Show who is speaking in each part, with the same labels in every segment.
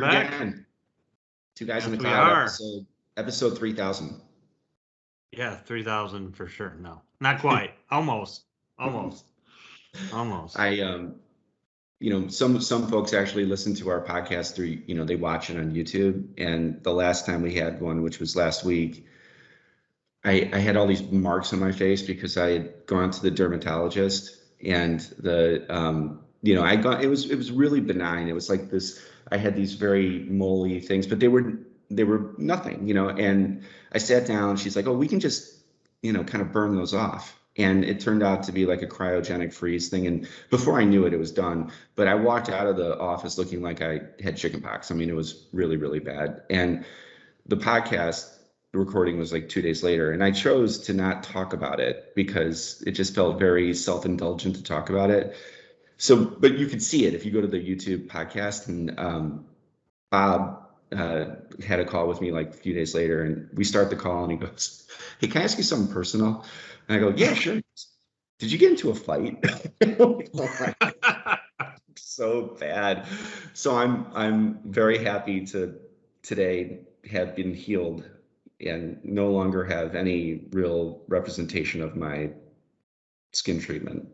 Speaker 1: back.
Speaker 2: Again. Two Guys in the
Speaker 1: Yes, we
Speaker 2: Cloud,
Speaker 1: are.
Speaker 2: episode 3000.
Speaker 1: Yeah, 3,000 for sure. No, not quite. Almost.
Speaker 2: I some folks actually listen to our podcast through, they watch it on YouTube. And the last time we had one, which was last week, I had all these marks on my face because I had gone to the dermatologist, and it was really benign. It was like this, I had these very moly things, but they were nothing, and I sat down. She's like, oh, we can just, kind of burn those off. And it turned out to be like a cryogenic freeze thing. And before I knew it, it was done. But I walked out of the office looking like I had chickenpox. I mean, it was really, really bad. And the podcast recording was like 2 days later, and I chose to not talk about it because it just felt very self-indulgent to talk about it. So, but you can see it if you go to the YouTube podcast. And Bob had a call with me like a few days later, and we start the call, and he goes, hey, can I ask you something personal? And I go, yeah, sure. Did you get into a fight? So bad. So I'm very happy to today have been healed and no longer have any real representation of my skin treatment.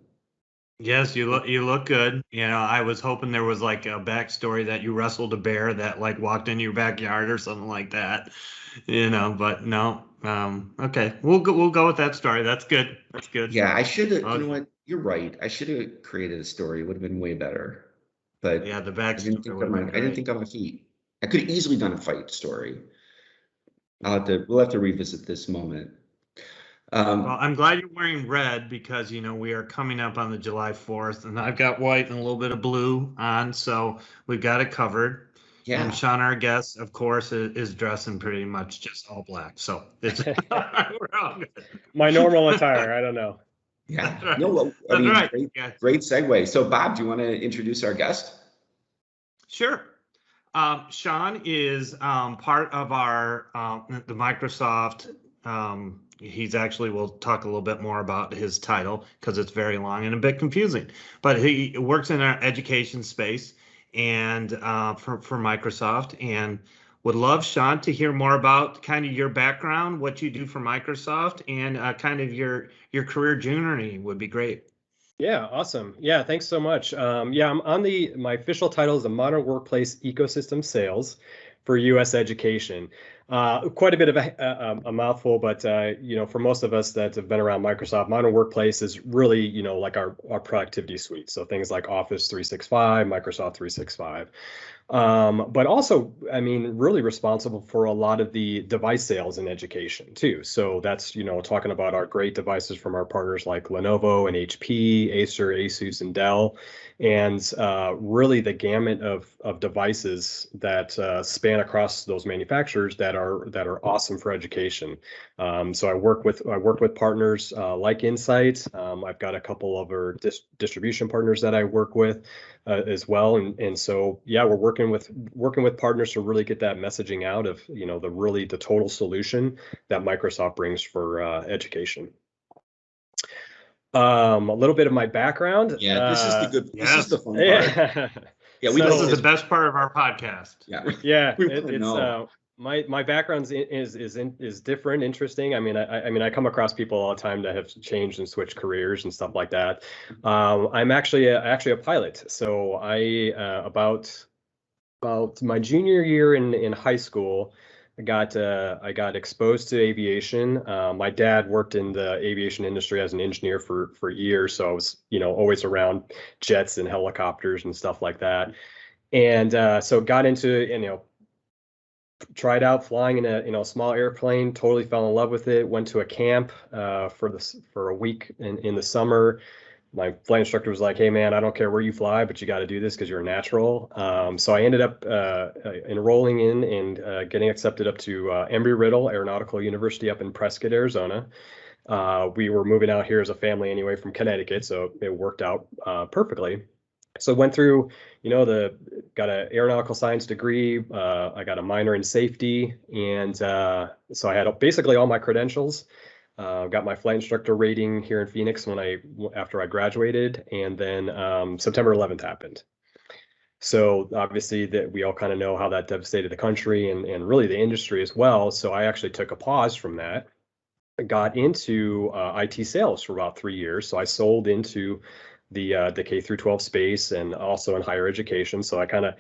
Speaker 1: Yes, you look good. I was hoping there was like a backstory that you wrestled a bear that like walked into your backyard or something like that. But no. Okay, we'll go with that story. That's good.
Speaker 2: Yeah, I should have. You know what? You're right. I should have created a story. It would have been way better. But
Speaker 1: yeah, the
Speaker 2: I
Speaker 1: backstory
Speaker 2: didn't think on my feet. I could have easily done a fight story. We'll have to revisit this moment.
Speaker 1: Well, I'm glad you're wearing red because we are coming up on the July 4th, and I've got white and a little bit of blue on, so we've got it covered.
Speaker 2: Yeah.
Speaker 1: And Shaun, our guest, of course, is dressing pretty much just all black, so it's we're all good.
Speaker 3: My normal attire. I don't know.
Speaker 2: Yeah.
Speaker 1: That's right.
Speaker 2: No, well,
Speaker 1: That's right.
Speaker 2: Great segue. So, Bob, do you want to introduce our guest?
Speaker 1: Sure. Shaun is part of our the Microsoft. He's actually, we'll talk a little bit more about his title because it's very long and a bit confusing. But he works in our education space and for Microsoft, and would love, Shaun, to hear more about kind of your background, what you do for Microsoft, and kind of your career journey would be great.
Speaker 3: Yeah, awesome. Yeah, thanks so much. I'm on my official title is a Modern Workplace Ecosystem Sales for U.S. education. Quite a bit of a mouthful, but for most of us that have been around Microsoft, Modern Workplace is really like our productivity suite. So things like Office 365, Microsoft 365. But also, really responsible for a lot of the device sales in education too. So that's, talking about our great devices from our partners like Lenovo and HP, Acer, Asus, and Dell, and really the gamut of devices that span across those manufacturers that are awesome for education. So I work with partners like Insight. I've got a couple of our distribution partners that I work with as well, and so yeah, we're working with partners to really get that messaging out of the total solution that Microsoft brings for education. A little bit of my background.
Speaker 2: Yeah, this is the good.
Speaker 1: Yes.
Speaker 2: This is the fun part.
Speaker 1: Yeah, this is the best part of our podcast.
Speaker 2: Yeah,
Speaker 3: it's my background is different, interesting. I come across people all the time that have changed and switched careers and stuff like that. I'm actually a pilot. So I about my junior year in high school, I got exposed to aviation. My dad worked in the aviation industry as an engineer for years, so I was always around jets and helicopters and stuff like that. And so got into tried out flying in a small airplane. Totally fell in love with it. Went to a camp for a week in the summer. My flight instructor was like, hey, man, I don't care where you fly, but you got to do this because you're a natural. So I ended up enrolling in and getting accepted up to Embry-Riddle Aeronautical University up in Prescott, Arizona. We were moving out here as a family anyway from Connecticut, so it worked out perfectly. So went through, got an aeronautical science degree. I got a minor in safety. And so I had basically all my credentials. Got my flight instructor rating here in Phoenix after I graduated, and then September 11th happened. So obviously that we all kind of know how that devastated the country and really the industry as well. So I actually took a pause from that. I got into IT sales for about 3 years. So I sold into the K through 12 space and also in higher education. So I kind of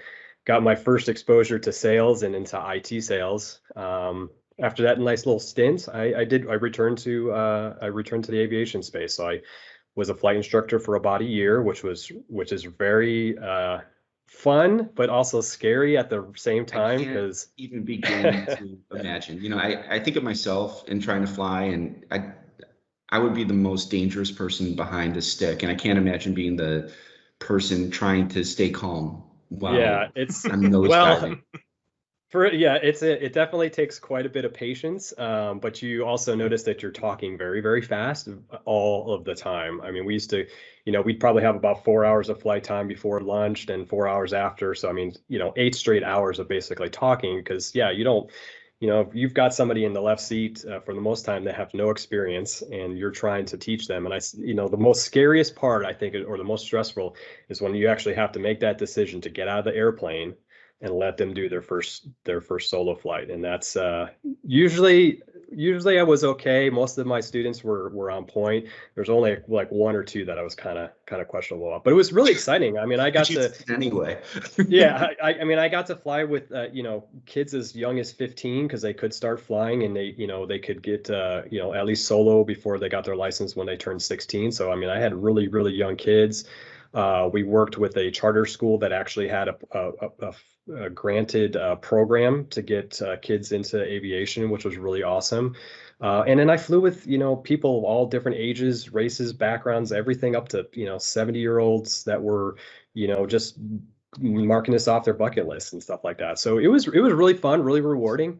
Speaker 3: got my first exposure to sales and into IT sales. After that nice little stint, I returned to the aviation space. So I was a flight instructor for about a year, which is very fun, but also scary at the same time because
Speaker 2: even begin to imagine. You know, I think of myself in trying to fly, and I would be the most dangerous person behind a stick, and I can't imagine being the person trying to stay calm while I'm nose diving.
Speaker 3: It definitely takes quite a bit of patience, but you also notice that you're talking very, very fast all of the time. I mean, we used to, we'd probably have about 4 hours of flight time before lunch and 4 hours after. So, I mean, 8 straight hours of basically talking because, you don't, if you've got somebody in the left seat for the most time that have no experience and you're trying to teach them. And the most scariest part, I think, or the most stressful is when you actually have to make that decision to get out of the airplane and let them do their first solo flight. And that's usually I was okay. Most of my students were on point. There's only like 1 or 2 that I was kind of questionable about, but it was really exciting. I mean, I got to
Speaker 2: anyway.
Speaker 3: I mean, I got to fly with kids as young as 15 because they could start flying and they could get at least solo before they got their license when they turned 16. So I mean, I had really, really young kids. We worked with a charter school that actually had a granted program to get kids into aviation, which was really awesome. And then I flew with, people of all different ages, races, backgrounds, everything up to, 70-year-olds that were, just marking this off their bucket list and stuff like that. So it was really fun, really rewarding.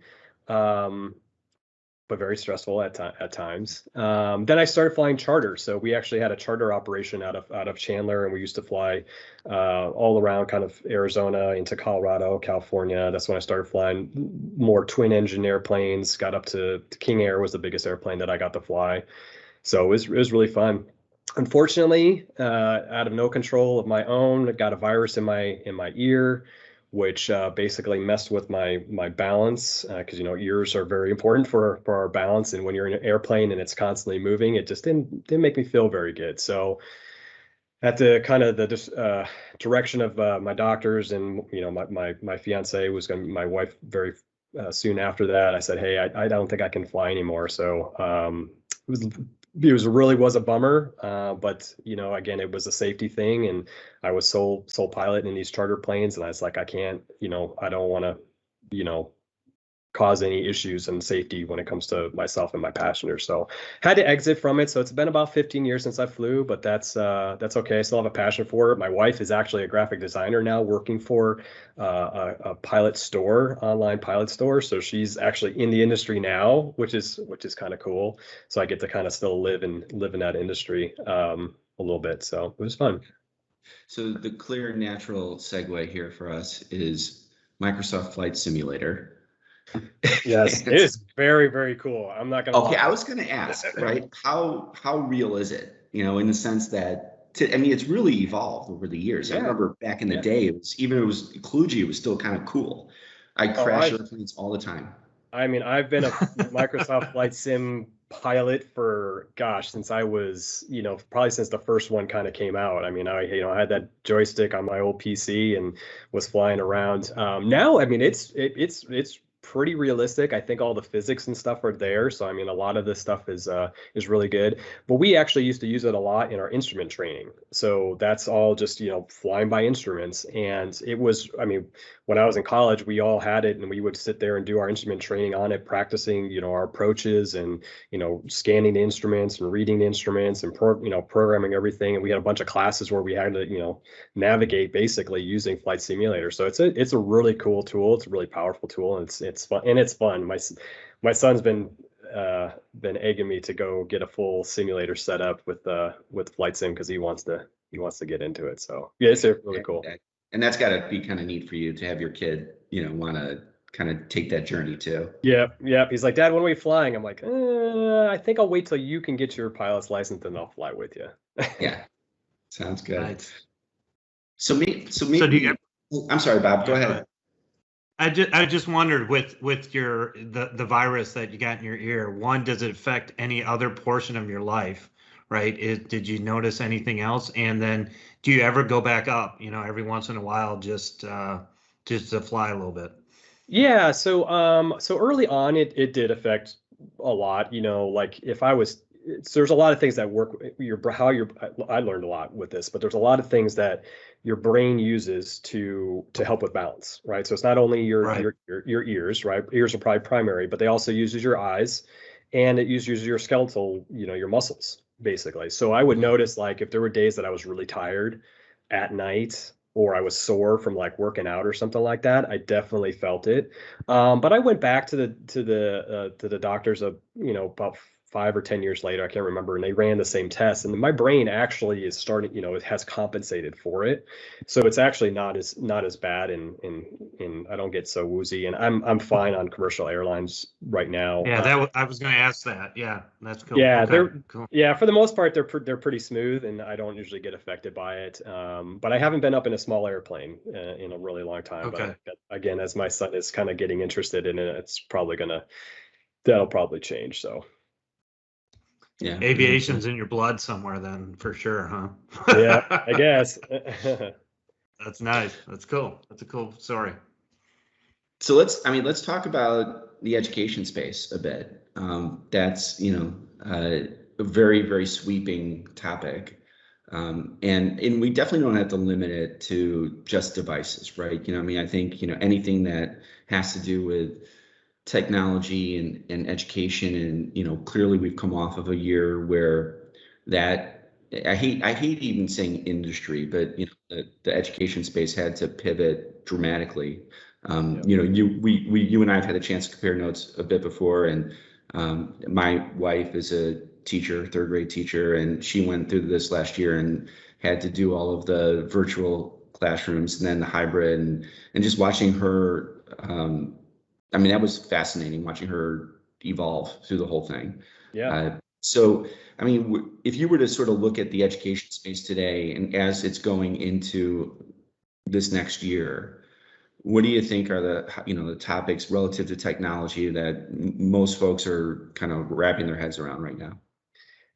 Speaker 3: But very stressful at times. Then I started flying charter. So we actually had a charter operation out of Chandler, and we used to fly all around kind of Arizona into Colorado, California. That's when I started flying more twin engine airplanes. Got up to King Air was the biggest airplane that I got to fly. So it was really fun. Unfortunately, out of no control of my own, I got a virus in my ear, which basically messed with my balance because ears are very important for our balance, and when you're in an airplane and it's constantly moving, it just didn't make me feel very good. So at the kind of the direction of my doctors and my fiance was going to be my wife very soon after that, I said, hey, I don't think I can fly anymore. So it really was a bummer, but again, it was a safety thing, and I was sole pilot in these charter planes, and I was like, I can't, I don't want to, cause any issues in safety when it comes to myself and my passengers. So had to exit from it. So it's been about 15 years since I flew, but that's okay. I still have a passion for it. My wife is actually a graphic designer now, working for a pilot store, online pilot store. So she's actually in the industry now, which is kind of cool. So I get to kind of still live in that industry a little bit. So it was fun.
Speaker 2: So the clear natural segue here for us is Microsoft Flight Simulator.
Speaker 3: Yes, it is very, very cool. I'm not gonna.
Speaker 2: Okay, I was gonna ask, right? How real is it? In the sense that it's really evolved over the years. I remember back in the day, it was Kluge, it was still kind of cool. I crash airplanes all the time.
Speaker 3: I mean, I've been a Microsoft Flight Sim pilot for since I was, probably since the first one kind of came out. I mean, I had that joystick on my old PC and was flying around. Now, I mean, it's pretty realistic. I think all the physics and stuff are there. So I mean, a lot of this stuff is really good. But we actually used to use it a lot in our instrument training. So that's all just flying by instruments. And it was, I mean, when I was in college, we all had it, and we would sit there and do our instrument training on it, practicing our approaches and scanning the instruments and reading the instruments and programming everything. And we had a bunch of classes where we had to navigate basically using Flight Simulator. So it's a really cool tool. It's a really powerful tool, and it's fun. And it's fun. My son's been egging me to go get a full simulator set up with Flight Sim because he wants to get into it. So yeah, it's really cool.
Speaker 2: And that's got to be kind of neat for you to have your kid, want to kind of take that journey too.
Speaker 3: Yeah. He's like, Dad, when are we flying? I'm like, I think I'll wait till you can get your pilot's license, and I'll fly with you.
Speaker 2: Yeah, sounds good.
Speaker 1: Right.
Speaker 2: So maybe.
Speaker 1: So do you
Speaker 2: I'm sorry, Bob, go
Speaker 1: Yeah, go
Speaker 2: ahead.
Speaker 1: ahead. I just wondered with your the virus that you got in your ear, one, does it affect any other portion of your life, right? Did you notice anything else? And then do you ever go back up, every once in a while just to fly a little bit?
Speaker 3: Yeah, so early on it did affect a lot, like if I was there's a lot of things that work how your I learned a lot with this, but there's a lot of things that your brain uses to help with balance, right? So it's not only
Speaker 1: Right.
Speaker 3: your ears, right? Ears are probably primary, but they also uses your eyes and it uses your skeletal, your muscles basically. So I would notice like if there were days that I was really tired at night or I was sore from like working out or something like that, I definitely felt it. But I went back to the doctors about 5 or 10 years later, I can't remember, and they ran the same test, and my brain actually is starting, it has compensated for it, so it's actually not as bad, and I don't get so woozy, and I'm fine on commercial airlines right now.
Speaker 1: Yeah, I was going to ask that. Yeah, that's cool.
Speaker 3: Yeah,
Speaker 1: Okay, cool.
Speaker 3: for the most part they're pretty smooth, and I don't usually get affected by it. But I haven't been up in a small airplane in a really long time.
Speaker 1: Okay.
Speaker 3: But again, as my son is kind of getting interested in it, that'll probably change. So
Speaker 2: Yeah.
Speaker 1: Aviation's in your blood somewhere then, for sure,
Speaker 3: yeah, I
Speaker 1: huh?
Speaker 3: guess.
Speaker 1: That's nice. That's cool. That's a cool story.
Speaker 2: So let's talk about the education space a bit. That's, a very, very sweeping topic. And we definitely don't have to limit it to just devices, right? I think, anything that has to do with technology and education, and, clearly we've come off of a year where that I hate even saying industry, but, the education space had to pivot dramatically.
Speaker 3: Yeah.
Speaker 2: You and I have had a chance to compare notes a bit before, and my wife is a teacher, third grade teacher, and she went through this last year and had to do all of the virtual classrooms and then the hybrid, and just watching her. That was fascinating watching her evolve through the whole thing.
Speaker 3: Yeah.
Speaker 2: So, if you were to sort of look at the education space today and as it's going into this next year, what do you think are the topics relative to technology that most folks are kind of wrapping their heads around right now?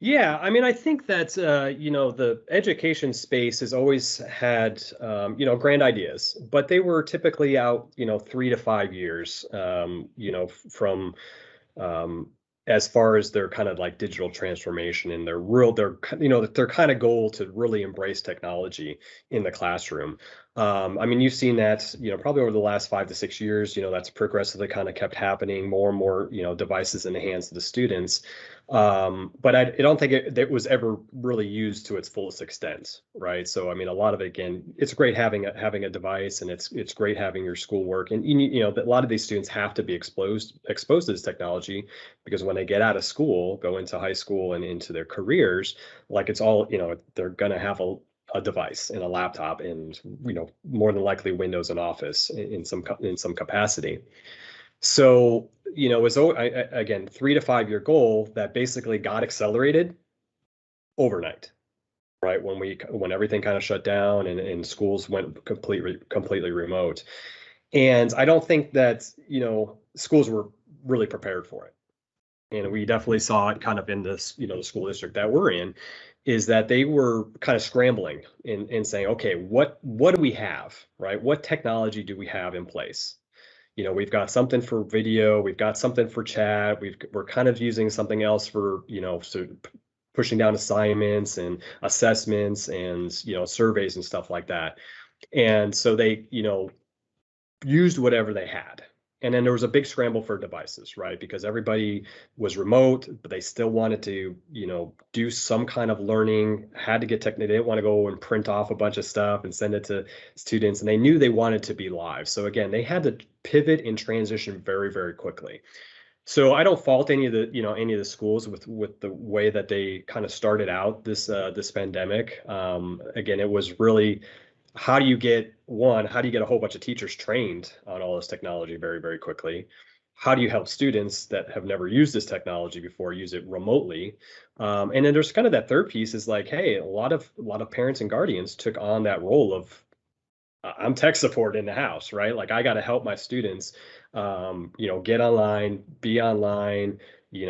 Speaker 3: Yeah, I think that the education space has always had grand ideas, but they were typically out 3 to 5 years, from um, as far as their kind of like digital transformation and their kind of goal to really embrace technology in the classroom. You've seen that, probably over the last 5 to 6 years, that's progressively kind of kept happening, more and more, devices in the hands of the students. But I don't think it was ever really used to its fullest extent, right? So, a lot of it, again, it's great having a device, and it's great having your schoolwork, and a lot of these students have to be exposed to this technology because when they get out of school, go into high school and into their careers, like it's all, they're gonna have a device and a laptop and more than likely Windows and Office in some capacity. So, it's again 3 to 5 year goal that basically got accelerated overnight, right? When everything kind of shut down and schools went completely remote. And I don't think that, schools were really prepared for it. And we definitely saw it kind of in this, the school district that we're in, is that they were kind of scrambling and saying, okay, what do we have, right? What technology do we have in place? We've got something for video, we've got something for chat, we're kind of using something else for, pushing down assignments and assessments and, surveys and stuff like that. And so they, used whatever they had. And then there was a big scramble for devices, right? Because everybody was remote, but they still wanted to, do some kind of learning, had to get technical. They didn't want to go and print off a bunch of stuff and send it to students. And they knew they wanted to be live. So again, they had to pivot and transition very, very quickly. So I don't fault any of the schools with the way that they kind of started out this pandemic. Again, it was really how do you get a whole bunch of teachers trained on all this technology very, very quickly? How do you help students that have never used this technology before use it remotely? And then there's kind of that third piece is like, hey, a lot of parents and guardians took on that role of I'm tech support in the house, right? Like I got to help my students, get online, be online,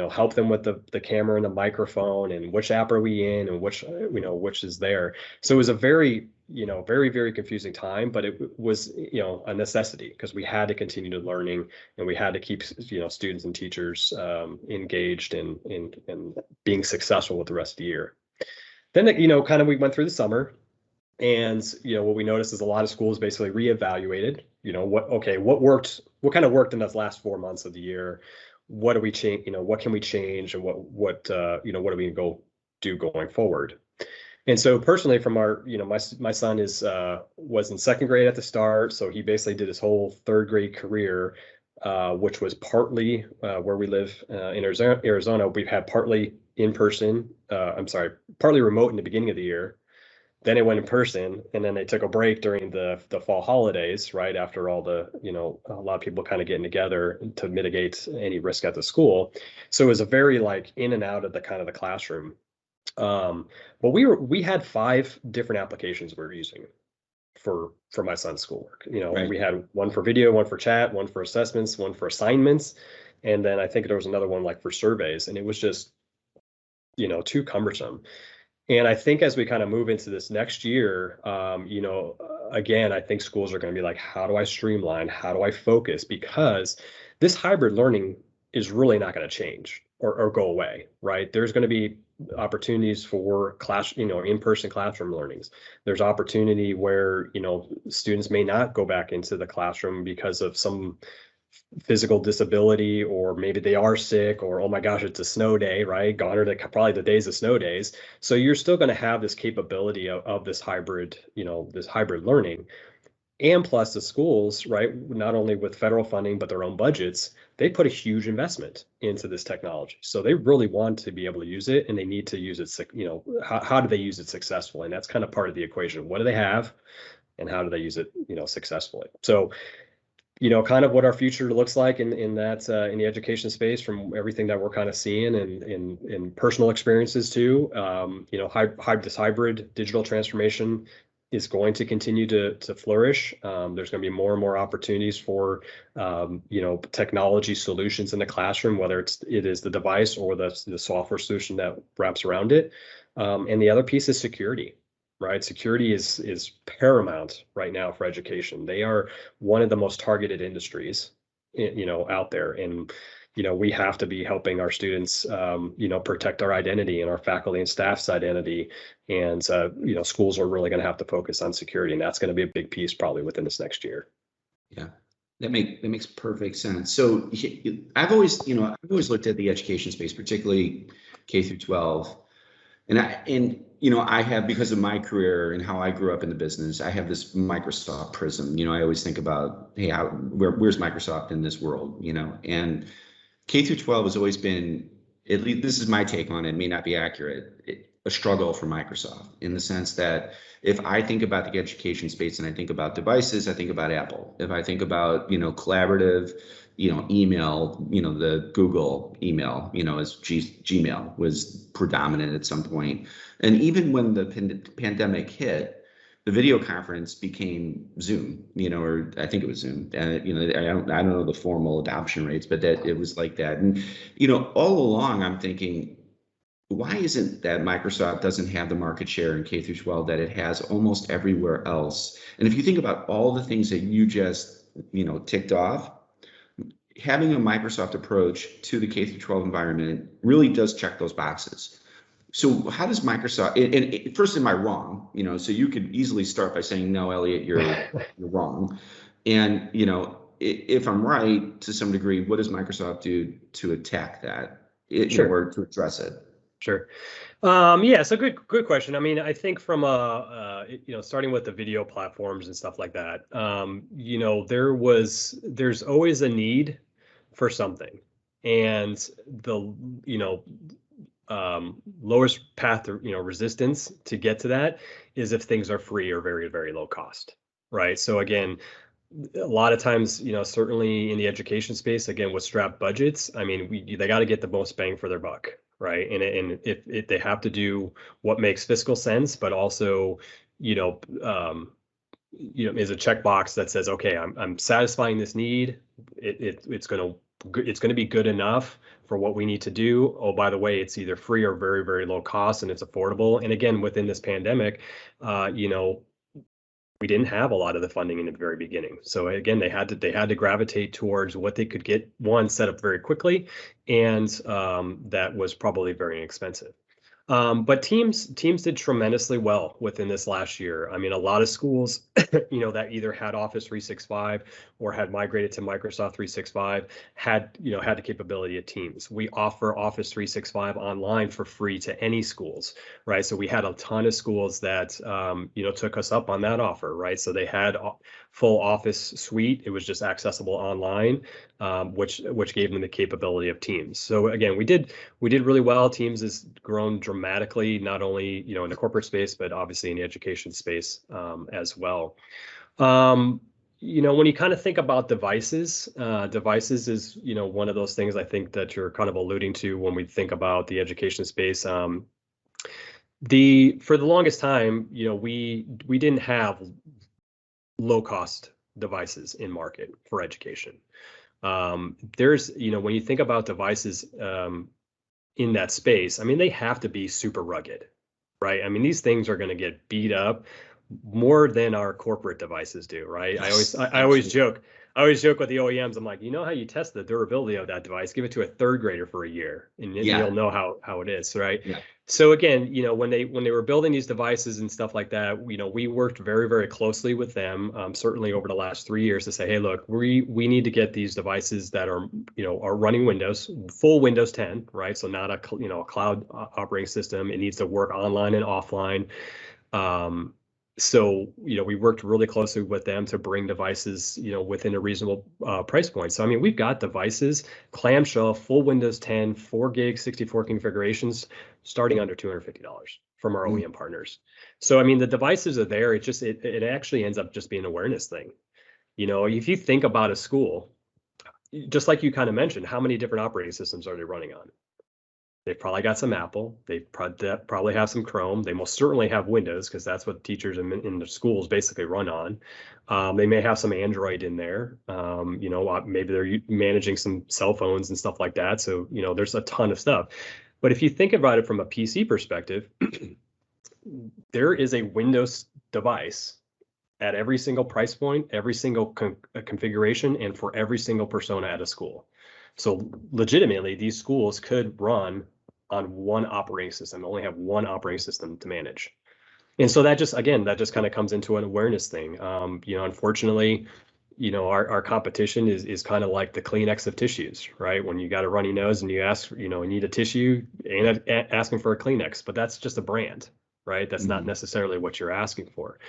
Speaker 3: help them with the camera and the microphone and which app are we in and which is there. So it was a very, very, very confusing time, but it was, a necessity because we had to continue to learning and we had to keep, students and teachers engaged and being successful with the rest of the year. Then, kind of we went through the summer. And what we noticed is a lot of schools basically reevaluated, what worked, what kind of worked in those last 4 months of the year. What do we change? What can we change, and what do we go do going forward? And so personally, from our, my son was in second grade at the start, so he basically did his whole third grade career, which was partly where we live in Arizona. We've had partly in person, partly remote in the beginning of the year. Then it went in person, and then they took a break during the fall holidays, right after all the, a lot of people kind of getting together to mitigate any risk at the school. So it was a very like in and out of the kind of the classroom. But we had 5 different applications we were using for my son's schoolwork.
Speaker 2: Right.
Speaker 3: We had one for video, one for chat, one for assessments, one for assignments, and then I think there was another one like for surveys, and it was just too cumbersome. And I think as we kind of move into this next year, again, I think schools are going to be like, how do I streamline? How do I focus? Because this hybrid learning is really not going to change or go away, right? There's going to be opportunities for in-person classroom learnings. There's opportunity where, students may not go back into the classroom because of some physical disability, or maybe they are sick, or oh my gosh, it's a snow day, right? Gone are probably the days of snow days. So you're still going to have this capability of this hybrid, this hybrid learning. And plus the schools, right, not only with federal funding, but their own budgets, they put a huge investment into this technology. So they really want to be able to use it, and they need to use it, how do they use it successfully? And that's kind of part of the equation. What do they have, and how do they use it, successfully? So kind of what our future looks like in that in the education space, from everything that we're kind of seeing and in personal experiences too. This hybrid digital transformation is going to continue to flourish. There's going to be more and more opportunities for technology solutions in the classroom, whether it is the device or the software solution that wraps around it. And the other piece is security. Right, security is paramount right now for education. They are one of the most targeted industries, out there, and we have to be helping our students, protect our identity and our faculty and staff's identity. And schools are really going to have to focus on security, and that's going to be a big piece probably within this next year.
Speaker 2: Yeah, that makes perfect sense. So I've always looked at the education space, particularly K through 12, and I have, because of my career and how I grew up in the business, I have this Microsoft prism. I always think about, hey, where's Microsoft in this world? And K through 12 has always been, at least this is my take on it, may not be accurate, a struggle for Microsoft, in the sense that if I think about the education space and I think about devices, I think about Apple. If I think about, collaborative, email, the Google email, as Gmail was predominant at some point. And even when the pandemic hit, the video conference became Zoom, or I think it was Zoom. I don't know the formal adoption rates, but that it was like that. And, all along I'm thinking, why isn't that Microsoft doesn't have the market share in K through 12 that it has almost everywhere else? And if you think about all the things that you just, ticked off, having a Microsoft approach to the K through 12 environment really does check those boxes. So how does Microsoft, and first, am I wrong? So you could easily start by saying, no, Elliot, you're wrong. And, if I'm right to some degree, what does Microsoft do to attack that,
Speaker 3: Sure.
Speaker 2: or to address it?
Speaker 3: Sure. Yeah, so good question. I mean, I think from starting with the video platforms and stuff like that, there's always a need for something, and the lowest path to resistance to get to that is if things are free or very, very low cost, right? So again, a lot of times, certainly in the education space, again, with strapped budgets, I mean, they got to get the most bang for their buck, right? And if they have to do what makes fiscal sense, but also, is a checkbox that says, okay, I'm satisfying this need. It's going to be good enough for what we need to do. Oh, by the way, it's either free or very, very low cost, and it's affordable. And again, within this pandemic, we didn't have a lot of the funding in the very beginning. So again, they had to gravitate towards what they could get, one, set up very quickly, and that was probably very inexpensive. But teams did tremendously well within this last year. I mean, a lot of schools, that either had Office 365 or had migrated to Microsoft 365 had the capability of Teams. We offer Office 365 online for free to any schools, right? So we had a ton of schools that, took us up on that offer, right? So they had full Office suite. It was just accessible online, which gave them the capability of Teams. So again, we did really well. Teams has grown dramatically, not only in the corporate space, but obviously in the education space as well. When you kind of think about devices is one of those things I think that you're kind of alluding to when we think about the education space. For the longest time, we didn't have low cost devices in market for education. There's, when you think about devices in that space, I mean, they have to be super rugged, right? I mean, these things are going to get beat up more than our corporate devices do, right?
Speaker 2: Yes,
Speaker 3: I always joke with the OEMs. I'm like, how you test the durability of that device? Give it to a third grader for a year, and you'll know how it is, right?
Speaker 2: Yeah.
Speaker 3: So again, when they were building these devices and stuff like that, we worked very, very closely with them, certainly over the last 3 years, to say, hey, look, we need to get these devices that are running Windows, full Windows 10, right? So not a cloud operating system. It needs to work online and offline. So, we worked really closely with them to bring devices, within a reasonable price point. So, I mean, we've got devices, clamshell, full Windows 10, 4 gig, 64 configurations, starting under $250 from our OEM partners. So, I mean, the devices are there. It actually ends up just being an awareness thing. If you think about a school, just like you kind of mentioned, how many different operating systems are they running on? They've probably got some Apple. They probably have some Chrome. They most certainly have Windows, because that's what teachers in the schools basically run on. They may have some Android in there. Maybe they're managing some cell phones and stuff like that. So, there's a ton of stuff. But if you think about it from a PC perspective, there is a Windows device at every single price point, every single configuration, and for every single persona at a school. So legitimately, these schools could run on one operating system, only have one operating system to manage. And so that just kind of comes into an awareness thing. Unfortunately, our competition is kind of like the Kleenex of tissues, right? When you got a runny nose and you ask, need a tissue, ain't asking for a Kleenex, but that's just a brand, right? That's not necessarily what you're asking for.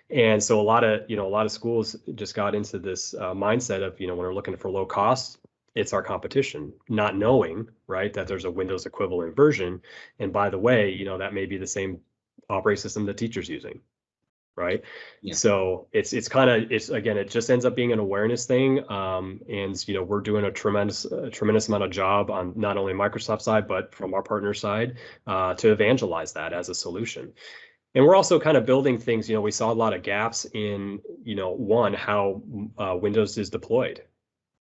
Speaker 3: And so a lot of schools just got into this mindset of, when they're looking for low cost, it's our competition, not knowing, right, that there's a Windows equivalent version. And by the way, that may be the same operating system the teacher's using, right? Yeah. So it just ends up being an awareness thing. And we're doing a tremendous amount of job on not only Microsoft side, but from our partner side, to evangelize that as a solution. And we're also kind of building things. We saw a lot of gaps in, how Windows is deployed.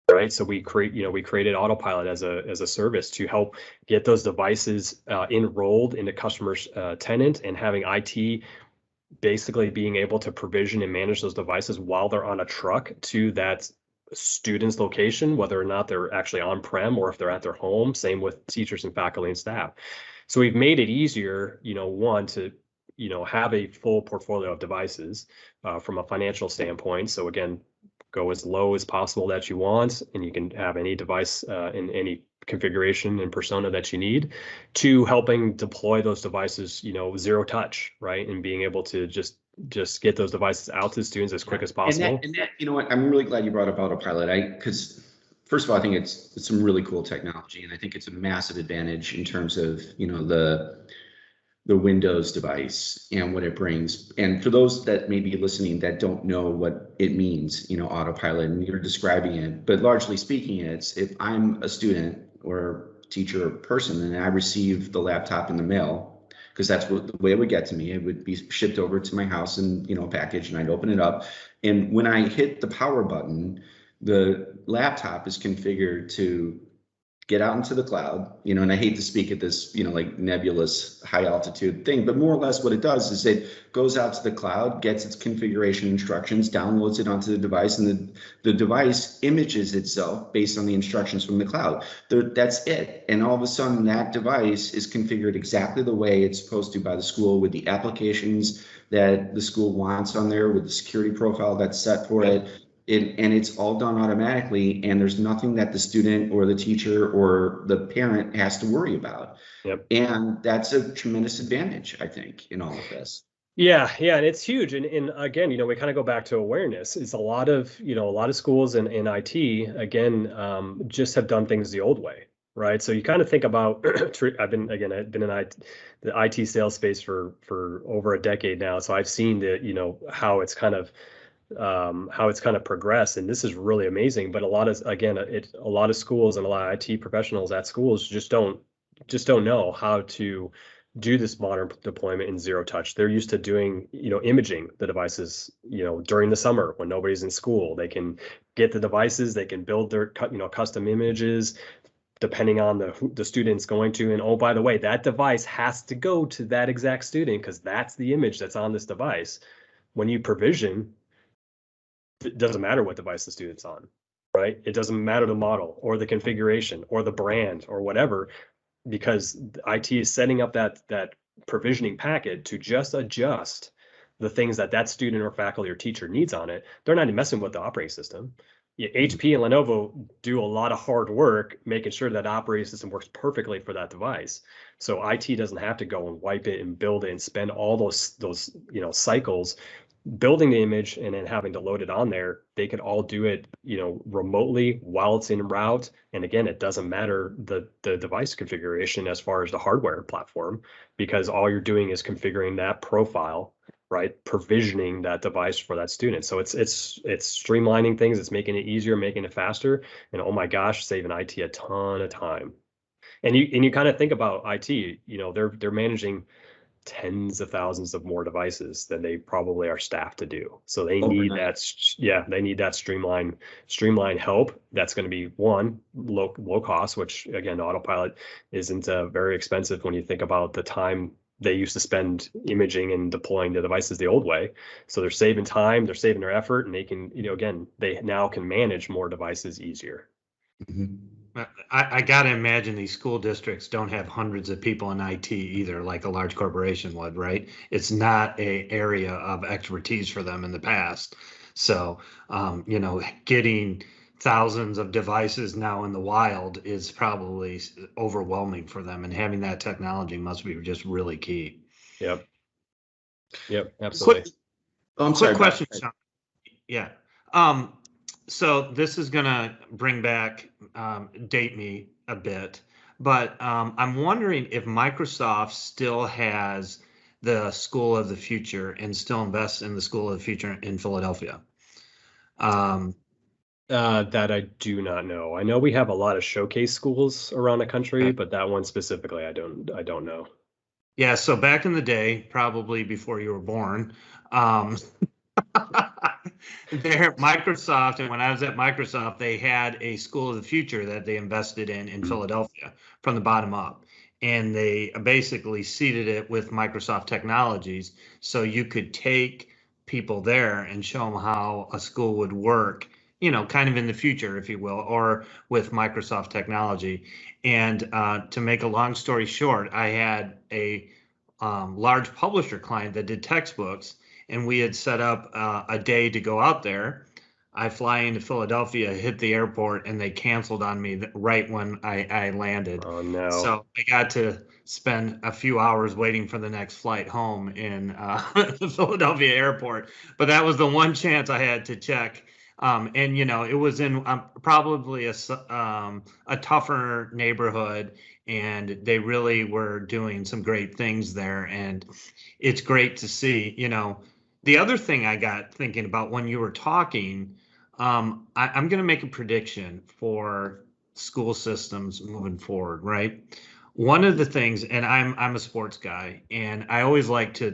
Speaker 3: Right. So we created Autopilot as a service to help get those devices enrolled in the customer's tenant, and having IT basically being able to provision and manage those devices while they're on a truck to that student's location, whether or not they're actually on-prem or if they're at their home. Same with teachers and faculty and staff. So we've made it easier, one, to have a full portfolio of devices from a financial standpoint. So again, go as low as possible that you want, and you can have any device in any configuration and persona that you need, to helping deploy those devices, zero touch, right? And being able to just get those devices out to students as quick as possible.
Speaker 2: And that, what, I'm really glad you brought up Autopilot. Because first of all, I think it's some really cool technology, and I think it's a massive advantage in terms of, the Windows device and what it brings. And for those that may be listening that don't know what it means, Autopilot, and you're describing it, but largely speaking, it's if I'm a student or teacher or person and I receive the laptop in the mail, because that's what the way it would get to me. It would be shipped over to my house in, you know, a package, and I'd open it up. And when I hit the power button, the laptop is configured to get out into the cloud, you know, and I hate to speak at this, you know, like nebulous high altitude thing, but more or less what it does is it goes out to the cloud, gets its configuration instructions, downloads it onto the device, and the device images itself based on the instructions from the cloud. That's it. And all of a sudden that device is configured exactly the way it's supposed to by the school, with the applications that the school wants on there, with the security profile that's set for it. And it's all done automatically, and there's nothing that the student or the teacher or the parent has to worry about.
Speaker 3: Yep.
Speaker 2: And that's a tremendous advantage, I think, in all of this.
Speaker 3: Yeah, and it's huge. And again, you know, we kind of go back to awareness. It's a lot of schools in IT, again, just have done things the old way, right? So you kind of think about, I've been in the IT sales space for over a decade now. So I've seen how it's kind of progressed, and this is really amazing. But a lot of schools and a lot of IT professionals at schools just don't know how to do this modern deployment in zero touch. They're used to doing, imaging the devices, during the summer when nobody's in school. They can get the devices, they can build their custom images depending on the student's going to. And oh, by the way, that device has to go to that exact student because that's the image that's on this device. When you provision, it doesn't matter what device the student's on, right? It doesn't matter the model or the configuration or the brand or whatever, because IT is setting up that provisioning packet to just adjust the things that student or faculty or teacher needs on it. They're not even messing with the operating system. HP and Lenovo do a lot of hard work making sure that operating system works perfectly for that device. So IT doesn't have to go and wipe it and build it and spend all those cycles building the image and then having to load it on there. They could all do it, remotely while it's en route. And again, it doesn't matter the device configuration as far as the hardware platform, because all you're doing is configuring that profile, right? Provisioning that device for that student. So it's streamlining things. It's making it easier, making it faster, and oh my gosh, saving IT a ton of time. And you kind of think about IT, they're managing tens of thousands of more devices than they probably are staffed to do. So they need that streamline help. That's going to be one, low cost, which again, autopilot isn't very expensive when you think about the time they used to spend imaging and deploying the devices the old way. So they're saving time, they're saving their effort, and they can, again, they now can manage more devices easier.
Speaker 2: Mm-hmm.
Speaker 1: I got to imagine these school districts don't have hundreds of people in IT either, like a large corporation would, right? It's not an area of expertise for them in the past. So, getting thousands of devices now in the wild is probably overwhelming for them, and having that technology must be just really key.
Speaker 3: Yep, absolutely.
Speaker 1: Quick question, Shaun. Yeah. So this is going to bring back, date me a bit, but I'm wondering if Microsoft still has the School of the Future and still invests in the School of the Future in Philadelphia.
Speaker 3: That I do not know. I know we have a lot of showcase schools around the country, but that one specifically, I don't know.
Speaker 1: Yeah. So back in the day, probably before you were born, Microsoft, and when I was at Microsoft, they had a School of the Future that they invested in Philadelphia from the bottom up. And they basically seeded it with Microsoft technologies. So you could take people there and show them how a school would work, kind of in the future, if you will, or with Microsoft technology. And to make a long story short, I had a large publisher client that did textbooks, and we had set up a day to go out there. I fly into Philadelphia, hit the airport, and they canceled on me right when I landed.
Speaker 3: Oh, no.
Speaker 1: So I got to spend a few hours waiting for the next flight home in the Philadelphia airport. But that was the one chance I had to check. And, it was in probably a tougher neighborhood, and they really were doing some great things there. And it's great to see, The other thing I got thinking about when you were talking, I'm going to make a prediction for school systems moving forward, right? One of the things, and I'm a sports guy, and I always like to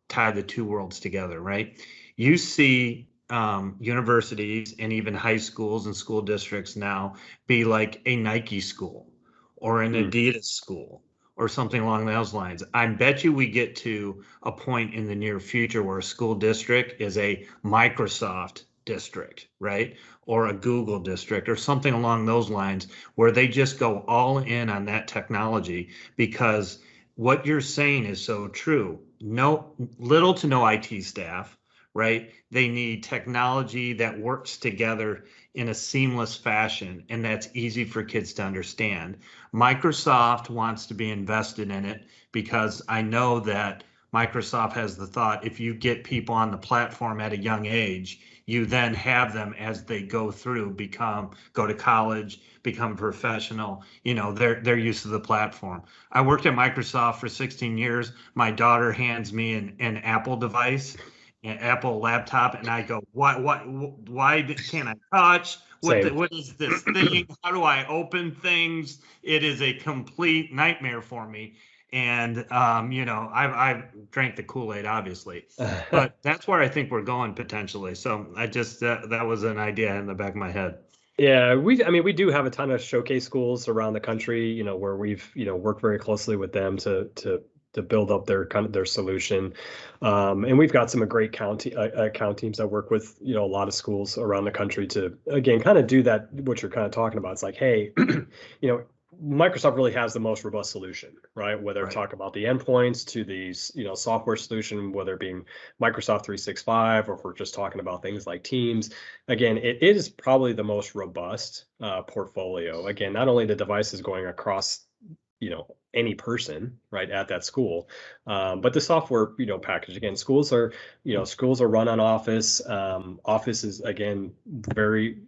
Speaker 1: tie the two worlds together, right? You see universities and even high schools and school districts now be like a Nike school or an Adidas school or something along those lines. I bet you we get to a point in the near future where a school district is a Microsoft district, right? Or a Google district or something along those lines where they just go all in on that technology, because what you're saying is so true. No, little to no IT staff, right? They need technology that works together in a seamless fashion, and that's easy for kids to understand. Microsoft wants to be invested in it because I know that Microsoft has the thought, if you get people on the platform at a young age, you then have them as they go through, go to college, become professional, they're used to the platform. I worked at Microsoft for 16 years. My daughter hands me an Apple device, an Apple laptop, and I go, why can't I touch? What is this thing? How do I open things? It is a complete nightmare for me. And I've drank the Kool-Aid, obviously, but that's where I think we're going potentially. So I just that was an idea in the back of my head.
Speaker 3: Yeah, we do have a ton of showcase schools around the country, where we've, worked very closely with them to build up their solution. And we've got some great account teams that work with, a lot of schools around the country to, again, kind of do that, what you're kind of talking about. It's like, hey, Microsoft really has the most robust solution, right? Whether talk about the endpoints to these, software solution, whether it being Microsoft 365, or if we're just talking about things like Teams. Again, it is probably the most robust portfolio. Again, not only the devices going across, any person right at that school, but the software, package. Again, schools are run on Office. Office is, again, very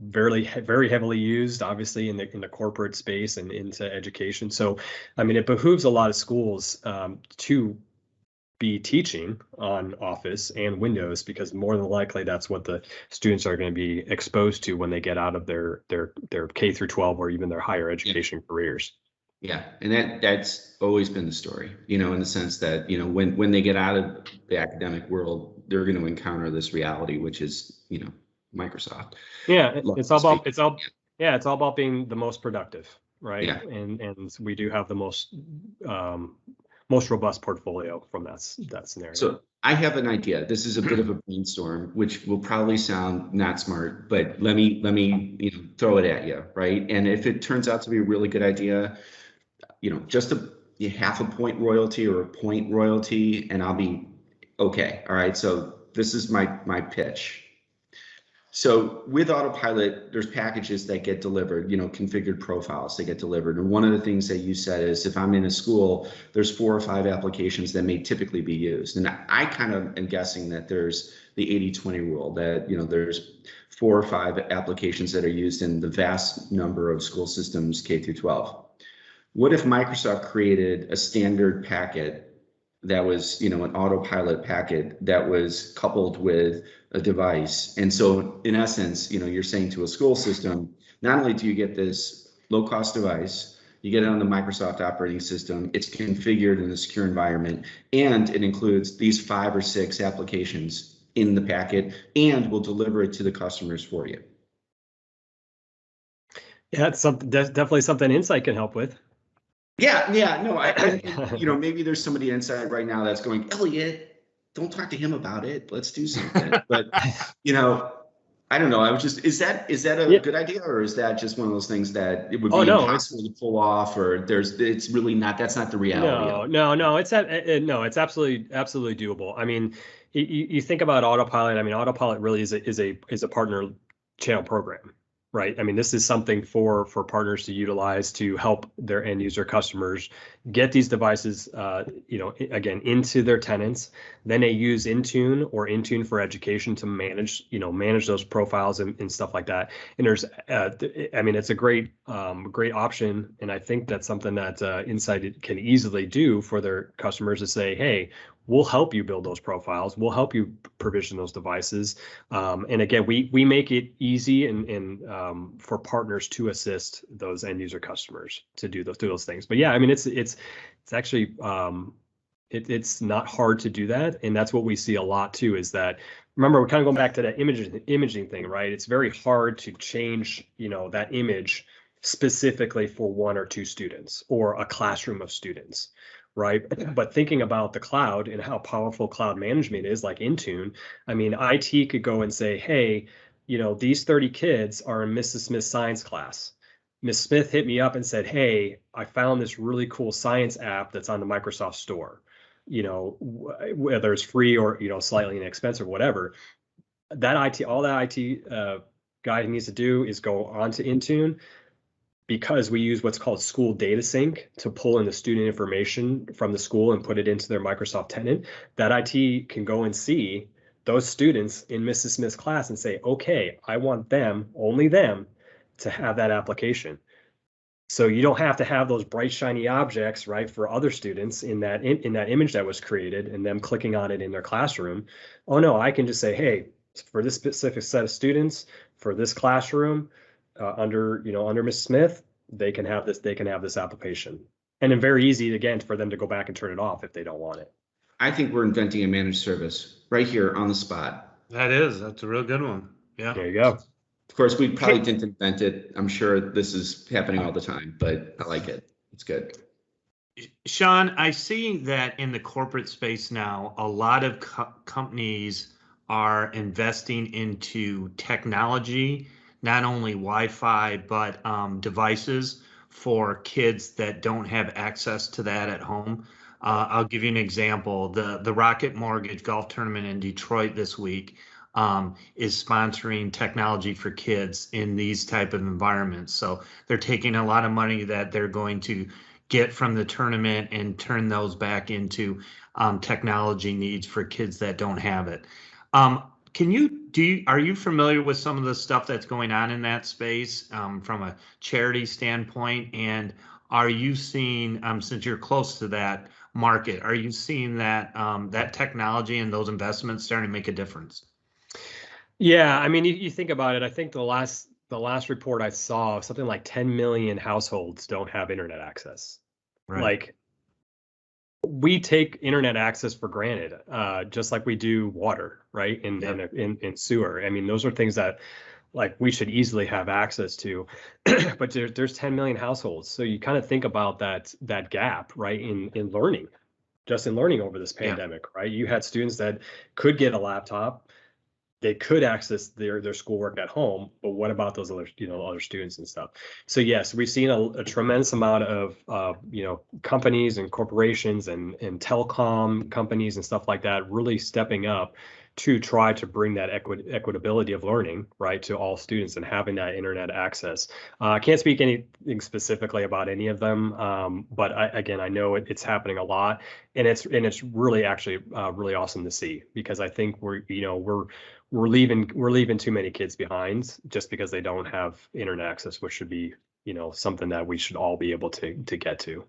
Speaker 3: very heavily used, obviously, in the corporate space and into education. So, it behooves a lot of schools to be teaching on Office and Windows, because more than likely that's what the students are going to be exposed to when they get out of their K through 12 or even their higher education careers.
Speaker 2: Yeah, and that's always been the story, in the sense that, when they get out of the academic world, they're going to encounter this reality, which is, Microsoft.
Speaker 3: Yeah, it's all about being the most productive, right? Yeah. And we do have the most robust portfolio from that scenario.
Speaker 2: So I have an idea. This is a bit of a brainstorm, which will probably sound not smart, but let me throw it at you, right? And if it turns out to be a really good idea, just a half a point royalty or a point royalty, and I'll be okay. All right. So this is my pitch. So with Autopilot, there's packages that get delivered, configured profiles that get delivered. And one of the things that you said is, if I'm in a school, there's 4 or 5 applications that may typically be used. And I kind of am guessing that there's the 80-20 rule, that, there's 4 or 5 applications that are used in the vast number of school systems K through 12. What if Microsoft created a standard packet that was, an Autopilot packet that was coupled with a device? And so in essence, you're saying to a school system, not only do you get this low-cost device, you get it on the Microsoft operating system, it's configured in a secure environment, and it includes these 5 or 6 applications in the packet, and will deliver it to the customers for you.
Speaker 3: Yeah, it's definitely something Insight can help with.
Speaker 2: Yeah, no, maybe there's somebody inside right now that's going, Elliot, don't talk to him about it. Let's do something. But, I don't know. I was just, is that a good idea, or is that just one of those things that it would be impossible to pull off, or it's really not, that's not the reality?
Speaker 3: No, it's absolutely doable. You think about Autopilot. Autopilot really is a partner channel program. Right. This is something for partners to utilize to help their end user customers get these devices, again, into their tenants. Then they use Intune or Intune for Education to manage those profiles and stuff like that. And there's, it's a great option. And I think that's something that Insight can easily do for their customers to say, hey, we'll help you build those profiles. We'll help you provision those devices. And again, we make it easy and for partners to assist those end user customers to do those things. But yeah, I mean, it's actually it's not hard to do that, and that's what we see a lot too. Is that, remember, we're kind of going back to that imaging thing, right? It's very hard to change that image specifically for one or two students or a classroom of students. Right. But thinking about the cloud and how powerful cloud management is, like Intune, I mean, IT could go and say, hey, these 30 kids are in Mrs. Smith's science class. Ms. Smith hit me up and said, hey, I found this really cool science app that's on the Microsoft Store, whether it's free or, slightly inexpensive or whatever. All that IT guy needs to do is go onto Intune, because we use what's called school data sync to pull in the student information from the school and put it into their Microsoft tenant. That IT can go and see those students in Mrs. Smith's class and say, okay, I want them, only them, to have that application. So you don't have to have those bright, shiny objects, right, for other students in that image that was created and them clicking on it in their classroom. Oh no, I can just say, hey, for this specific set of students, for this classroom, under Ms. Smith, they can have this application. And then very easy, again, for them to go back and turn it off if they don't want it.
Speaker 2: I think we're inventing a managed service right here on the spot.
Speaker 1: That's a real good one. Yeah.
Speaker 3: There you go.
Speaker 2: Of course, we probably didn't invent it. I'm sure this is happening all the time, but I like it. It's good.
Speaker 1: Shaun, I see that in the corporate space now, a lot of companies are investing into technology, not only Wi-Fi, but devices for kids that don't have access to that at home. I'll give you an example. The Rocket Mortgage Golf Tournament in Detroit this week is sponsoring technology for kids in these type of environments. So they're taking a lot of money that they're going to get from the tournament and turn those back into technology needs for kids that don't have it. Are you familiar with some of the stuff that's going on in that space from a charity standpoint? And are you seeing, since you're close to that market, are you seeing that that technology and those investments starting to make a difference?
Speaker 3: Yeah, I mean, you think about it. I think the last report I saw, something like 10 million households don't have internet access.
Speaker 1: Right.
Speaker 3: Like, we take internet access for granted, just like we do water, right? In sewer. I mean, those are things that, like, we should easily have access to, but there's 10 million households. So you kind of think about that gap, right? In learning, just in learning over this pandemic, right? You had students that could get a laptop, they could access their schoolwork at home, but what about those other students and stuff? So yes, we've seen a tremendous amount of companies and corporations and telecom companies and stuff like that really stepping up to try to bring that equitability of learning, right, to all students and having that internet access. I can't speak anything specifically about any of them, but I know it's happening a lot, and it's really actually really awesome to see, because I think we're leaving too many kids behind just because they don't have internet access, which should be something that we should all be able to get to.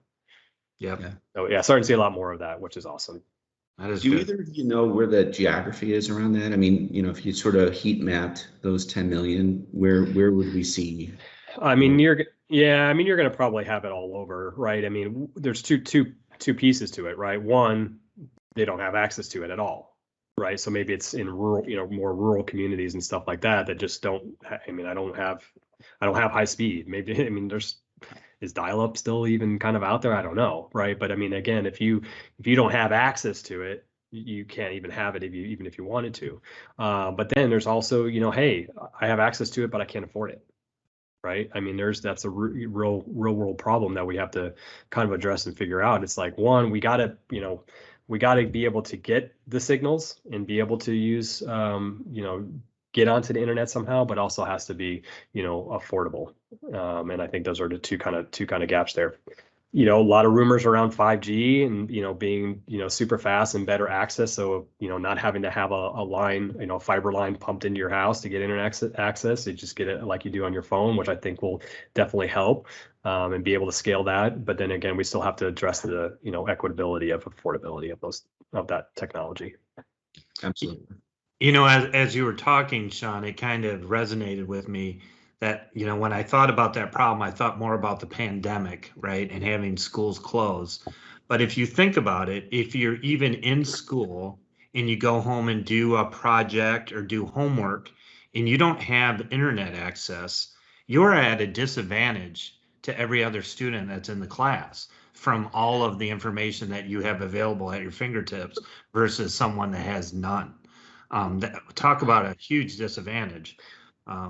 Speaker 1: Yeah.
Speaker 3: So yeah, starting to see a lot more of that, which is awesome.
Speaker 2: Do either of you know where the geography is around that? I mean, if you sort of heat mapped those 10 million, where would we see?
Speaker 3: I mean, you're going to probably have it all over, right? I mean, there's two pieces to it, right? One, they don't have access to it at all, right? So maybe it's in rural, more rural communities and stuff like that just don't. I mean, I don't have high speed. Maybe, I mean, is dial-up still even kind of out there? I don't know, right? But I mean, again, if you don't have access to it, you can't even have it even if you wanted to. But then there's also, hey, I have access to it, but I can't afford it, right? I mean, that's a real world problem that we have to kind of address and figure out. It's like, one, we gotta be able to get the signals and be able to use, get onto the internet somehow, but also has to be, affordable. And I think those are the two kind of gaps there. a lot of rumors around 5G and, being, super fast and better access. So, not having to have a line, fiber line pumped into your house to get internet access. You just get it like you do on your phone, which I think will definitely help and be able to scale that. But then again, we still have to address the, equitability of affordability of that technology.
Speaker 2: Absolutely.
Speaker 1: As you were talking, Shaun, it kind of resonated with me that, when I thought about that problem, I thought more about the pandemic, right? And having schools closed. But if you think about it, if you're even in school and you go home and do a project or do homework and you don't have internet access, you're at a disadvantage to every other student that's in the class from all of the information that you have available at your fingertips versus someone that has none. Talk about a huge disadvantage.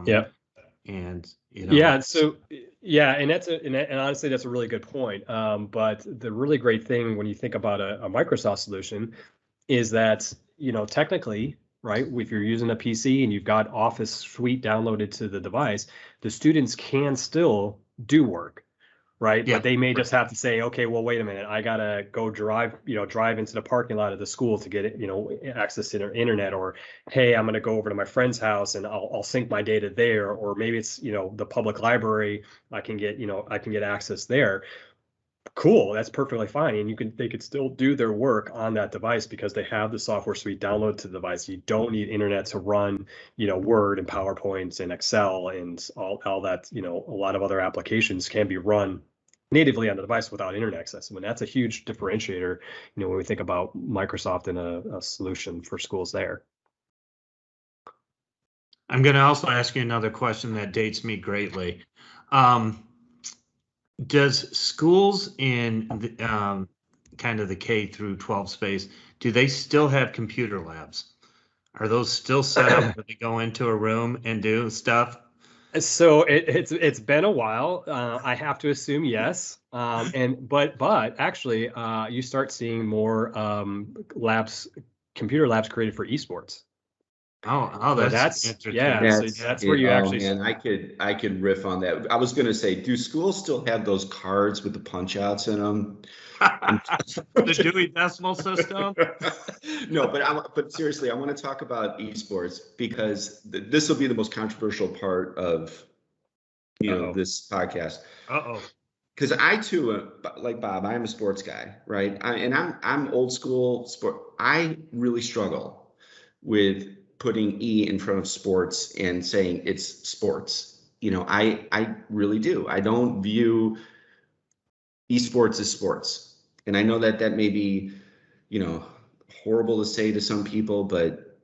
Speaker 3: Yeah.
Speaker 1: And
Speaker 3: Yeah, so yeah, and and honestly, that's a really good point. But the really great thing when you think about a Microsoft solution is that, technically, right, if you're using a PC and you've got Office Suite downloaded to the device, the students can still do work. Right.
Speaker 1: Yeah.
Speaker 3: But they may just have to say, okay, well, wait a minute, I gotta go drive into the parking lot of the school to get access to their internet, or hey, I'm gonna go over to my friend's house and I'll sync my data there, or maybe it's the public library, I can get access there. Cool, that's perfectly fine, and they could still do their work on that device because they have the software suite downloaded to the device. You don't need internet to run Word and PowerPoints and Excel and all that. A lot of other applications can be run natively on the device without internet access. I mean, that's a huge differentiator, when we think about Microsoft and a solution for schools there.
Speaker 1: I'm going to also ask you another question that dates me greatly. Does schools in the, kind of the K through 12 space, do they still have computer labs? Are those still set up where they go into a room and do stuff?
Speaker 3: So it's been a while. I have to assume yes. But actually, you start seeing more computer labs created for esports.
Speaker 1: Oh,
Speaker 3: So
Speaker 1: that's interesting.
Speaker 3: yeah. So that's where you actually.
Speaker 2: Man, I could riff on that. I was gonna say, do schools still have those cards with the punch outs in them?
Speaker 1: The Dewey Decimal System?
Speaker 2: No, but seriously, I want to talk about esports because this will be the most controversial part of this podcast. Because I too, like Bob, I'm a sports guy, right? I'm old school sport. I really struggle with putting E in front of sports and saying it's sports. I really do. I don't view esports as sports. And I know that may be, horrible to say to some people, but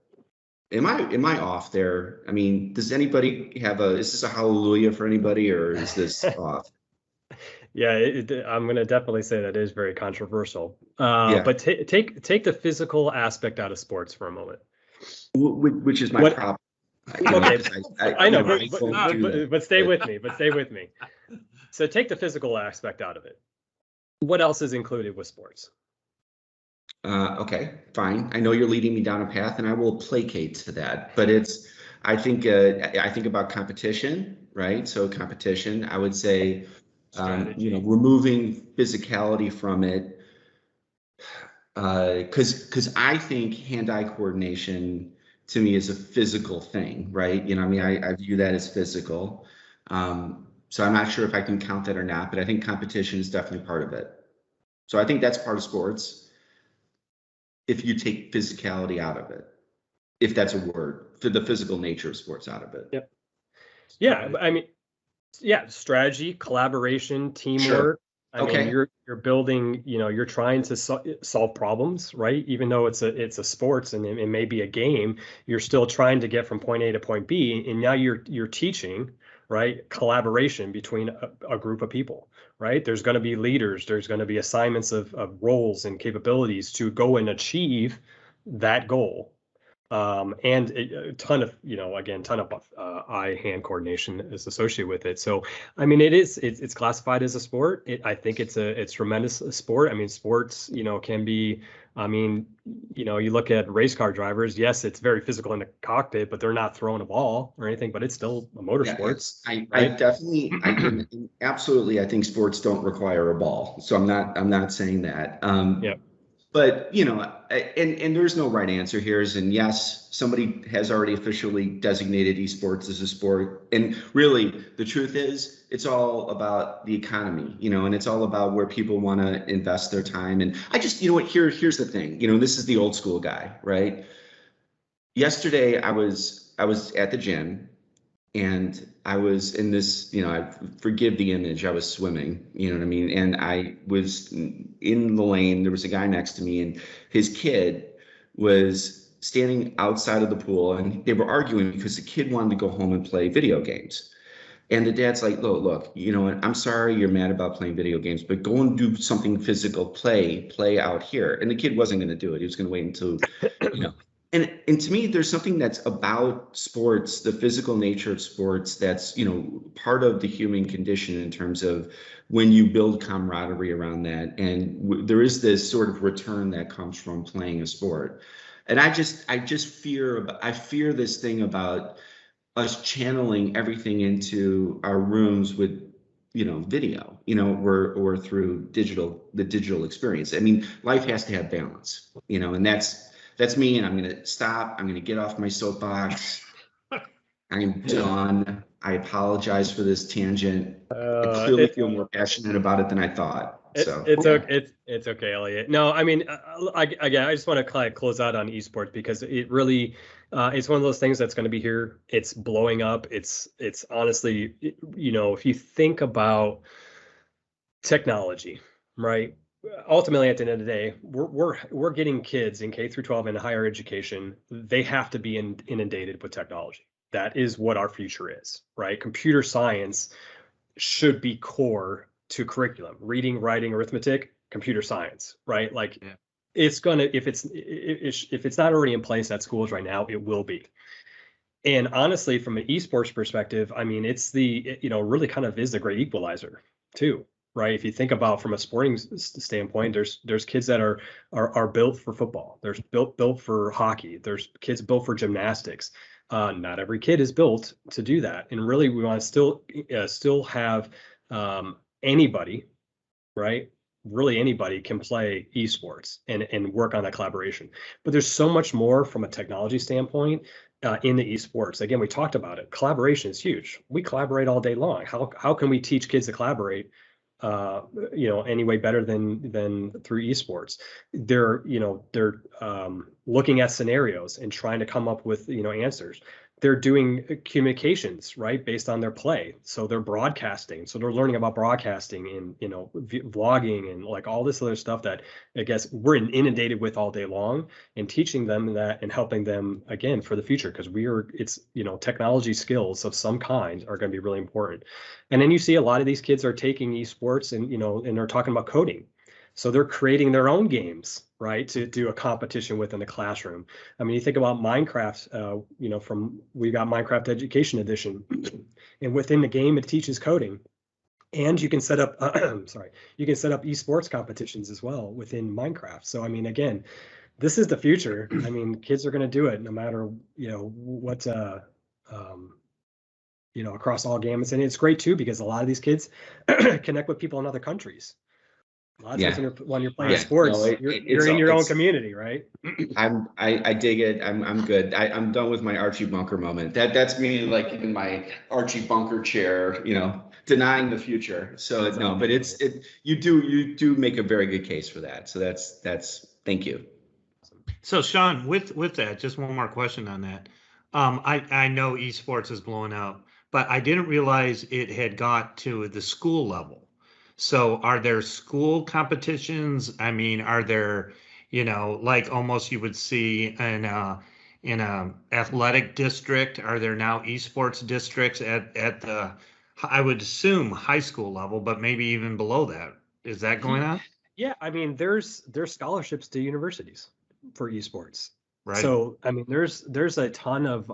Speaker 2: am I off there? I mean, does anybody is this a hallelujah for anybody, or is this off?
Speaker 3: Yeah, I'm going to definitely say that is very controversial.
Speaker 2: Yeah.
Speaker 3: But take the physical aspect out of sports for a moment.
Speaker 2: Which is my problem.
Speaker 3: Okay, I know, but stay with me. But stay with me. So take the physical aspect out of it. What else is included with sports?
Speaker 2: Okay, fine. I know you're leading me down a path, and I will placate to that. But I think about competition, right? So competition, I would say, removing physicality from it, because I think hand-eye coordination to me is a physical thing, right? I view that as physical. So I'm not sure if I can count that or not, but I think competition is definitely part of it. So I think that's part of sports. If you take physicality out of it, if that's a word, for the physical nature of sports out of it.
Speaker 3: Yep. Yeah, I mean, yeah, strategy, collaboration, teamwork. Sure. I mean, you're building, you're trying to solve problems, right? Even though it's a sports and it may be a game, you're still trying to get from point A to point B, and now you're teaching, right? Collaboration between a group of people, right? There's going to be leaders, there's going to be assignments of roles and capabilities to go and achieve that goal. And a ton of, eye-hand coordination is associated with it. So, I mean, it's classified as a sport. I think it's tremendous sport. I mean, sports, can be I mean, you look at race car drivers, yes, it's very physical in the cockpit, but they're not throwing a ball or anything, but it's still a
Speaker 2: Yeah,
Speaker 3: motorsport,
Speaker 2: I
Speaker 3: right?
Speaker 2: definitely, and absolutely, I think sports don't require a ball. So I'm not saying that.
Speaker 3: Yeah.
Speaker 2: But and there's no right answer here. And yes, somebody has already officially designated esports as a sport. And really, the truth is, it's all about the economy, and it's all about where people want to invest their time. And I just, what, here's the thing, this is the old school guy, right? Yesterday, I was at the gym, and I was in this, I forgive the image, I was swimming, you know what I mean? And I was in the lane, there was a guy next to me, and his kid was standing outside of the pool, and they were arguing because the kid wanted to go home and play video games. And the dad's like, look, you know what? I'm sorry you're mad about playing video games, but go and do something physical, play out here. And the kid wasn't going to do it. He was going to wait until, you know. And to me, there's something that's about sports, the physical nature of sports, that's, part of the human condition in terms of when you build camaraderie around that. And there is this sort of return that comes from playing a sport. And I fear this thing about us channeling everything into our rooms with video, or through the digital experience. I mean, life has to have balance, and that's me. And I'm going to stop. I'm going to get off my soapbox. I'm done. I apologize for this tangent. I clearly feel more passionate about it than I thought.
Speaker 3: It's okay, Elliot. No, I mean, again, I just want to kind of close out on esports because it really, it's one of those things that's going to be here. It's blowing up. It's honestly, if you think about technology, right? Ultimately, at the end of the day, we're getting kids in K through 12 and higher education. They have to be inundated with technology. That is what our future is, right? Computer science should be core to curriculum: reading, writing, arithmetic, computer science, right? Like, yeah. It's gonna, if it's not already in place at schools right now, it will be. And honestly, from an esports perspective, I mean, it's really kind of is the great equalizer too, right? If you think about from a sporting standpoint, there's kids that are built for football. There's built for hockey. There's kids built for gymnastics. Not every kid is built to do that. And really, we want to still have anybody, right? Really anybody can play esports and work on that collaboration. But there's so much more from a technology standpoint in the esports. Again, we talked about it. Collaboration is huge. We collaborate all day long. How can we teach kids to collaborate any way better than through esports? They're looking at scenarios and trying to come up with answers. They're doing communications, right, based on their play. So they're broadcasting. So they're learning about broadcasting and vlogging and like all this other stuff that I guess we're inundated with all day long, and teaching them that and helping them again for the future, because technology skills of some kind are going to be really important. And then you see a lot of these kids are taking esports and they're talking about coding. So they're creating their own games, right, to do a competition within the classroom. I mean, you think about Minecraft, we got Minecraft Education Edition, and within the game, it teaches coding. And you can set up, you can set up esports competitions as well within Minecraft. So, I mean, again, this is the future. I mean, kids are going to do it no matter, what, across all gamuts. And it's great too, because a lot of these kids connect with people in other countries. A lot of times when you're playing sports, you're in your own community, right?
Speaker 2: I dig it. I'm good. I'm done with my Archie Bunker moment. That's me, like in my Archie Bunker chair, denying the future. So no, but you do make a very good case for that. So that's thank you.
Speaker 1: So Shaun, with that, just one more question on that. I know esports is blowing up, but I didn't realize it had got to the school level. So are there school competitions? I mean, are there, like almost you would see in a athletic district? Are there now esports districts at the, I would assume, high school level, but maybe even below that? Is that going on?
Speaker 3: Yeah, I mean, there's scholarships to universities for esports.
Speaker 1: Right.
Speaker 3: So, I mean, there's a ton of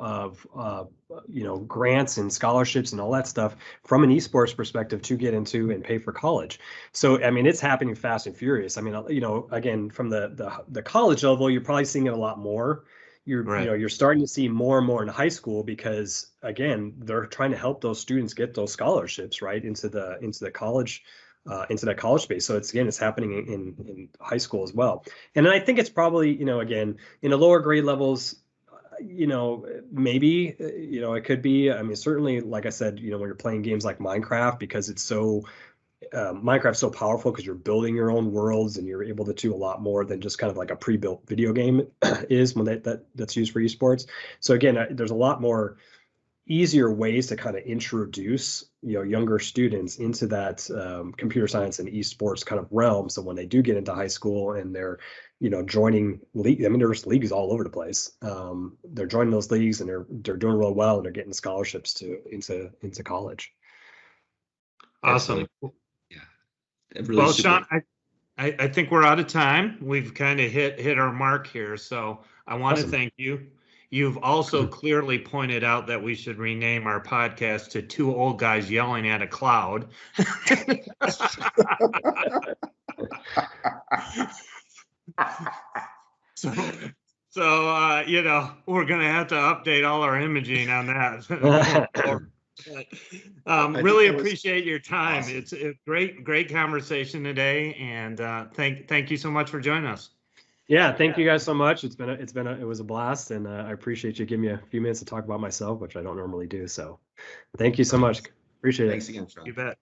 Speaker 3: grants and scholarships and all that stuff from an esports perspective to get into and pay for college. So, I mean, it's happening fast and furious. I mean, again, from the college level, you're probably seeing it a lot more.
Speaker 1: Right.
Speaker 3: You're starting to see more and more in high school because, again, they're trying to help those students get those scholarships, right, into the college. Into that college space. So it's happening in high school as well. And then I think it's probably, again, in the lower grade levels, maybe, it could be, I mean, certainly, like I said, when you're playing games like Minecraft, because it's so, Minecraft's so powerful because you're building your own worlds and you're able to do a lot more than just kind of like a pre-built video game is when that's used for esports. So again, there's a lot more easier ways to kind of introduce younger students into that computer science and esports kind of realm. So when they do get into high school and they're joining league, I mean, there's leagues all over the place. They're joining those leagues and they're doing real well and they're getting scholarships into college.
Speaker 1: Awesome.
Speaker 2: Yeah. Really
Speaker 1: well,
Speaker 2: super.
Speaker 1: Shaun, I think we're out of time. We've kind of hit our mark here. So I want to thank you. You've also clearly pointed out that we should rename our podcast to Two Old Guys Yelling at a Cloud. So we're going to have to update all our imaging on that. Really appreciate your time. Awesome. It's a great conversation today. And thank you so much for joining us.
Speaker 3: Yeah, thank you guys so much. It was a blast, and I appreciate you giving me a few minutes to talk about myself, which I don't normally do. So, thank you so much. Appreciate it.
Speaker 2: Thanks again, Shaun.
Speaker 1: You bet.